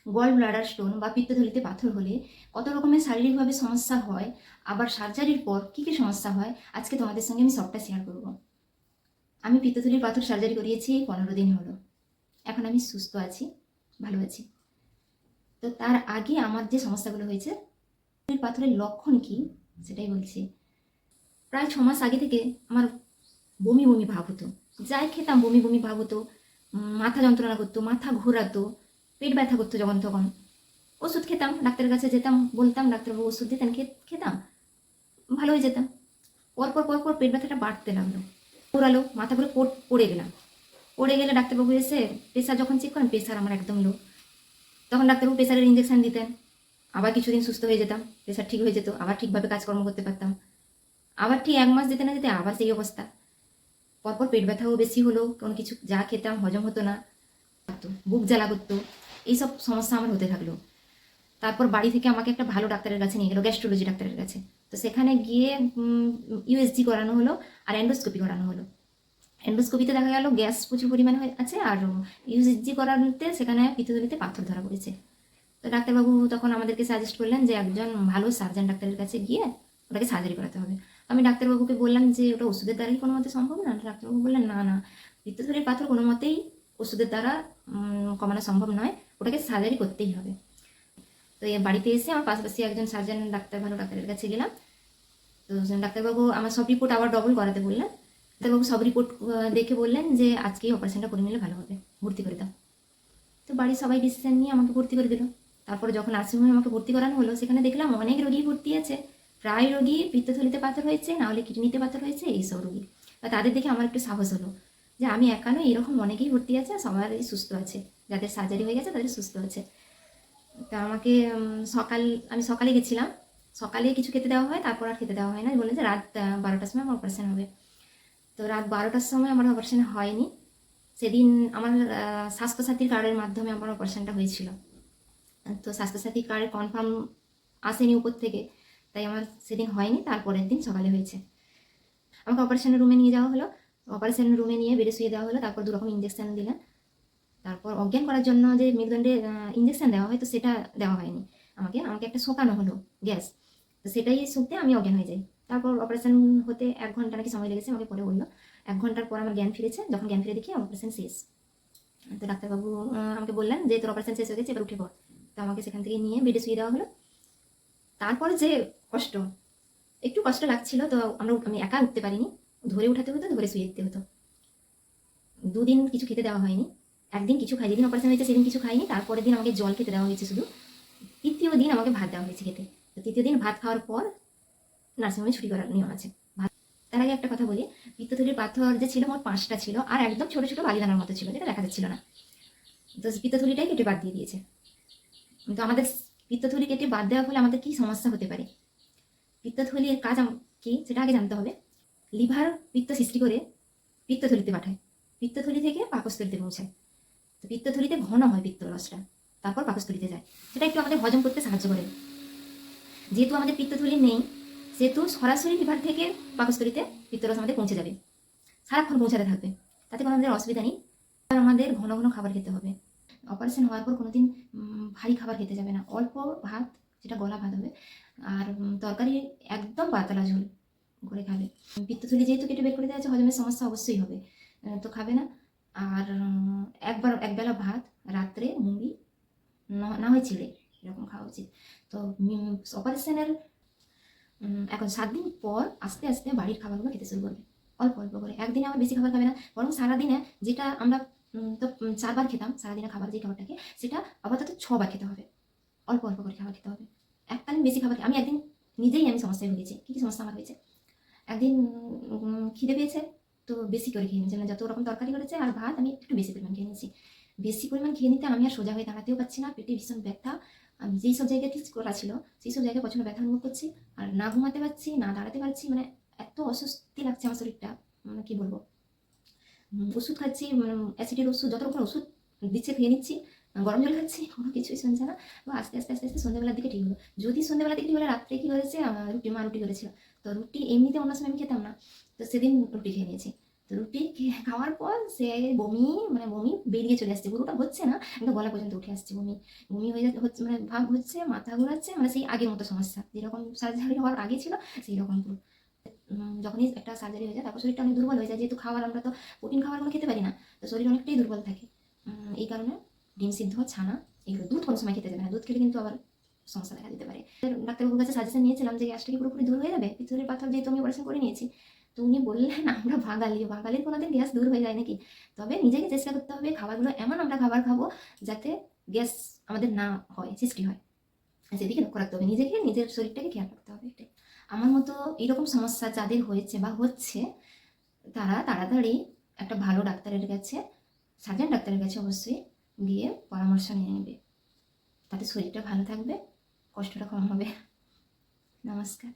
Gall bladder stone বা পিত্তথলিতে পাথর হলে কত রকমের শারীরিকভাবে সমস্যা হয়, আবার সার্জারির পর কী কী সমস্যা হয়, আজকে তোমাদের সঙ্গে আমি সবটা শেয়ার করব। আমি পিত্তথলির পাথর সার্জারি করিয়েছি 15 দিন হলো। এখন আমি সুস্থ আছি, ভালো আছি। তো তার আগে আমার যে সমস্যাগুলো হয়েছে, পাথরের লক্ষণ কি সেটাই বলছি। প্রায় 6 মাস আগে থেকে আমার বমি বমি ভাব হতো, যাই খেতাম বমি বমি ভাব হতো, মাথা যন্ত্রণা করতো, মাথা ঘোরাতো, পেট ব্যথা করতো যখন তখন। ওষুধ খেতাম, ডাক্তারের কাছে যেতাম, বলতাম ডাক্তারবাবু ওষুধ দিতেন, খেতাম, ভালো হয়ে যেতাম। পরপর পরপর পেট ব্যথাটা বাড়তে লাগলো, ঘোরালো, মাথা ঘুরে পড়ে গেলাম। পড়ে গেলে ডাক্তারবাবু এসে প্রেশার যখন চেক করেন, প্রেশার আমার একদম লো। তখন ডাক্তারবাবু প্রেশারের ইঞ্জেকশন দিতেন, আবার কিছুদিন সুস্থ হয়ে যেতাম, প্রেশার ঠিক হয়ে যেত, আবার ঠিকভাবে কাজকর্ম করতে পারতাম। আবার ঠিক 1 মাস যেতে না যেতে আবার সেই অবস্থা। পরপর পেট ব্যথাও বেশি হলো, কোনো কিছু যা খেতাম হজম হতো না, বুক জ্বালা করতো, এইসব সমস্যা আমার হতে থাকলো। তারপর বাড়ি থেকে আমাকে একটা ভালো ডাক্তারের কাছে নিয়ে গেলো, গ্যাস্ট্রোলজি ডাক্তারের কাছে। তো সেখানে গিয়ে ইউএসজি করানো হলো আর এন্ডোস্কোপি করানো হলো। এন্ডোস্কোপিতে দেখা গেল গ্যাস প্রচুর পরিমাণে আছে, আর ইউএসজি করানোতে সেখানে পিত্তথলিতে পাথর ধরা পড়েছে। তো ডাক্তারবাবু তখন আমাদেরকে সাজেস্ট করলেন যে একজন ভালো সার্জন ডাক্তারের কাছে গিয়ে ওটাকে সার্জারি করাতে হবে। আমি ডাক্তারবাবুকে বললাম যে ওটা ওষুধের দ্বারাই কোনো মতে সম্ভব না। ডাক্তারবাবু বললেন না না, পিত্তথলির পাথর কোনো মতেই ওষুধের দ্বারা কমানো সম্ভব নয়, ওটাকে সার্জারি করতেই হবে। তো এই বাড়িতে এসে আমার পাশাপাশি একজন সার্জন ডাক্তার, ভালো ডাক্তারের কাছে গেলাম। তো ডাক্তারবাবু আমার সব রিপোর্ট আবার ডবল করাতে বললেন। ডাক্তারবাবু সব রিপোর্ট দেখে বললেন যে আজকেই অপারেশনটা করে নিলে ভালো হবে, ভর্তি করে দাও। তো বাড়ির সবাই ডিসিশন নিয়ে আমাকে ভর্তি করে দিল। তারপরে যখন নার্সিংহোমে আমাকে ভর্তি করানো হলো, সেখানে দেখলাম অনেক রোগী ভর্তি আছে। প্রায় রোগী পিত্তথলিতে পাথর হয়েছে, না হলে কিডনিতে পাথর হয়েছে, এইসব রোগী। তাদের দেখে আমার একটু সাহস হলো যে আমি একা নই, এরকম অনেকেই ভর্তি আছে, সবাই সুস্থ আছে, যাদের সার্জারি হয়ে গেছে তাদের সুস্থ আছে। তা আমাকে আমি সকালে গেছিলাম, সকালে কিছু খেতে দেওয়া হয়, তারপর আর খেতে দেওয়া হয় না। বললেন যে রাত 12টার সময় আমার অপারেশন হবে। তো রাত 12টার সময় আমার অপারেশন হয়নি। সেদিন আমার স্বাস্থ্যসাথীর কার্ডের মাধ্যমে আমার অপারেশনটা হয়েছিল। তো স্বাস্থ্যসাথী কার্ড কনফার্ম আসেনি উপর থেকে, তাই আমার সেদিন হয়নি, তারপরের দিন সকালে হয়েছে। আমাকে অপারেশনের রুমে নিয়ে যাওয়া হলো, অপারেশন রুমে নিয়ে বেডে শুয়ে দেওয়া হলো, তারপর 2 রকম ইঞ্জেকশন দিলেন। তারপর অজ্ঞান করার জন্য যে মেরুদণ্ডে ইঞ্জেকশন দেওয়া হয়, তো সেটা দেওয়া হয়নি আমাকে, একটা শোকানো হলো গ্যাস, তো সেটাই শুনতে আমি অজ্ঞান হয়ে যাই। তারপর অপারেশন হতে 1 ঘন্টা নাকি সময় লেগেছে, আমাকে পরে বললো 1 ঘন্টার পর আমার জ্ঞান ফিরেছে। যখন জ্ঞান ফিরে দেখি অপারেশন শেষ। তো ডাক্তারবাবু আমাকে বললেন যে তোর অপারেশন শেষ হয়ে গেছে, এবার উঠে পড়। তো আমাকে সেখান থেকে নিয়ে বেডে শুয়ে দেওয়া হলো। তারপরে যে কষ্ট, একটু কষ্ট লাগছিল, তো আমি একা উঠতে পারিনি, ধরে উঠাতে হতো, ধরে শুয়ে দিতে হতো। 2 দিন কিছু খেতে দেওয়া হয়নি, একদিন কিছু খাই, যেদিন অপারেশন হয়েছে সেদিন কিছু খাইনি, তারপরের দিন আমাকে জল খেতে দেওয়া হয়েছে শুধু। তৃতীয় দিন আমাকে ভাত দেওয়া হয়েছে খেতে। তো তৃতীয় দিন ভাত খাওয়ার পর নার্সিংহোমে ছুটি করার নিয়ম আছে। তার আগে একটা কথা বলি, পিত্তথলির পাথর যে ছিল মোট 5টা ছিল, আর একদম ছোট ছোট বালিদানার মতো ছিল, যেটা দেখা যাচ্ছিল না। তো পিত্তথলিটাই কেটে বাদ দিয়ে দিয়েছে। তো আমাদের পিত্তথলি কেটে বাদ দেওয়ার ফলে আমাদের কি সমস্যা হতে পারে, পিত্তথলির কাজ কি সেটা আগে জানতে হবে। লিভার পিত্ত সৃষ্টি করে পিত্তথলিতে পাঠায়, পিত্তথলি থেকে পাকস্থলিতে পৌঁছায়। তো পিত্তথলিতে ঘন হয় পিত্তরসটা, তারপর পাকস্থলিতে যায়, সেটা একটু আমাদের হজম করতে সাহায্য করে। যেহেতু আমাদের পিত্তথলি নেই, সেহেতু সরাসরি লিভার থেকে পাকস্থলিতে পিত্তরস আমাদের পৌঁছে যাবে, সারাক্ষণ পৌঁছাতে থাকবে, তাতে কোনো আমাদের অসুবিধা নেই। আর আমাদের ঘন ঘন খাবার খেতে হবে। অপারেশন হওয়ার পর কোনোদিন ভারী খাবার খেতে যাবে না, অল্প ভাত, যেটা গলা ভাত হবে, আর তরকারি একদম পাতলা ঝোল করে খাবে। পিত্তথলি যেহেতু কেটে বের করে দেওয়া আছে, হজমের সমস্যা অবশ্যই হবে, তো খাবে না। আর একবেলা ভাত, রাত্রে মুড়ি, না হয় চিড়ে, এরকম খাওয়া উচিত। তো অপারেশনের এখন 7 দিন পর আস্তে আস্তে বাড়ির খাবারগুলো খেতে শুরু করবে, অল্প অল্প করে। একদিনে আমার বেশি খাবার খাবে না, বরং সারাদিনে যেটা আমরা তো 4 বার খেতাম সারাদিনে খাবার, যে খাবারটাকে, সেটা আপাতত 6 বার খেতে হবে, অল্প অল্প করে খাবার খেতে হবে। এককালীন বেশি খাবার আমি একদিন নিজেই সমস্যায় ভুগেছি। কী কী সমস্যা আমার হয়েছে, একদিন খিদে পেয়েছে, তো বেশি করে খেয়ে নিয়েছি, মানে যত রকম তরকারি করেছে আর ভাত আমি একটু বেশি পরিমাণ খেয়ে নিয়েছি। বেশি পরিমাণ খেয়ে নিতে আমি আর সোজা হয়ে দাঁড়াতেও পারছি না, পেটে ভীষণ ব্যথা। আমি যেই সব জায়গায় ঠিক করা ছিল সেই সব জায়গায় প্রচণ্ড ব্যথা অনুভব করছি, আর না ঘুমাতে পারছি, না দাঁড়াতে পারছি, মানে এত অস্বস্তি লাগছে আমার শরীরটা, মানে কী বলবো। ওষুধ খাচ্ছি, অ্যাসিডের ওষুধ, যত রকম ওষুধ দিচ্ছে খেয়ে নিচ্ছি, গরম জল খাচ্ছি, কোনো কিছুই শুনছে না। তো আস্তে আস্তে আস্তে আস্তে সন্ধ্যেবেলার দিকে ঠিক হলো। যদি সন্ধ্যেবেলার দিকে ঠিক হলে, রাত্রে কী করেছে, মা রুটি করেছিল। তো রুটি এমনিতে অন্য সময় আমি খেতাম না, তো সেদিন রুটি খেয়ে নিয়েছি। তো রুটি খাওয়ার পর সে বমি, মানে বমি বেরিয়ে চলে আসছে, পুরোটা হচ্ছে না, একদম গলা পর্যন্ত উঠে আসছে বমি। বমি হয়ে হচ্ছে, মানে ভাব হচ্ছে, মাথা ঘোরাচ্ছে, মানে সেই আগের মতো সমস্যা যেরকম সার্জারি হওয়ার আগে ছিল সেই রকম পুরো। যখনই একটা সার্জারি হয়ে যায় তারপর শরীরটা অনেক দুর্বল হয়ে যায়, যেহেতু খাবার আমরা তো প্রোটিন খাবারগুলো খেতে পারি না, তো শরীর অনেকটাই দুর্বল থাকে। এই কারণে ডিম সিদ্ধ, ছানা, এগুলো দুধ কোনো সময় খেতে যাবে না, দুধ খেলে কিন্তু আবার সমস্যা দেখা দিতে পারে। ডাক্তারবাবুর কাছে সাজেশন নিয়েছিলাম যে গ্যাসটা কি পুরোপুরি দূর হয়ে যাবে, পিত্তথলির পাথর যেহেতু আমি অপারেশন করে নিয়েছি। তো উনি বললেন আমরা বাঙালির কোনোদিন গ্যাস দূর হয়ে যায় নাকি, তবে নিজেকে চেষ্টা করতে হবে খাবারগুলো এমন আমরা খাবার খাবো যাতে গ্যাস আমাদের না হয়, সৃষ্টি হয়, সেদিকে লক্ষ্য রাখতে হবে, নিজেকে নিজের শরীরটাকে খেয়াল রাখতে হবে। এটাই আমার মতো এরকম সমস্যা যাদের হয়েছে বা হচ্ছে, তারা তাড়াতাড়ি একটা ভালো ডাক্তারের কাছে, সার্জন ডাক্তারের কাছে অবশ্যই গিয়ে পরামর্শ নিয়ে নেবে, তাতে শরীরটা ভালো থাকবে, কষ্টটা কম হবে। নমস্কার।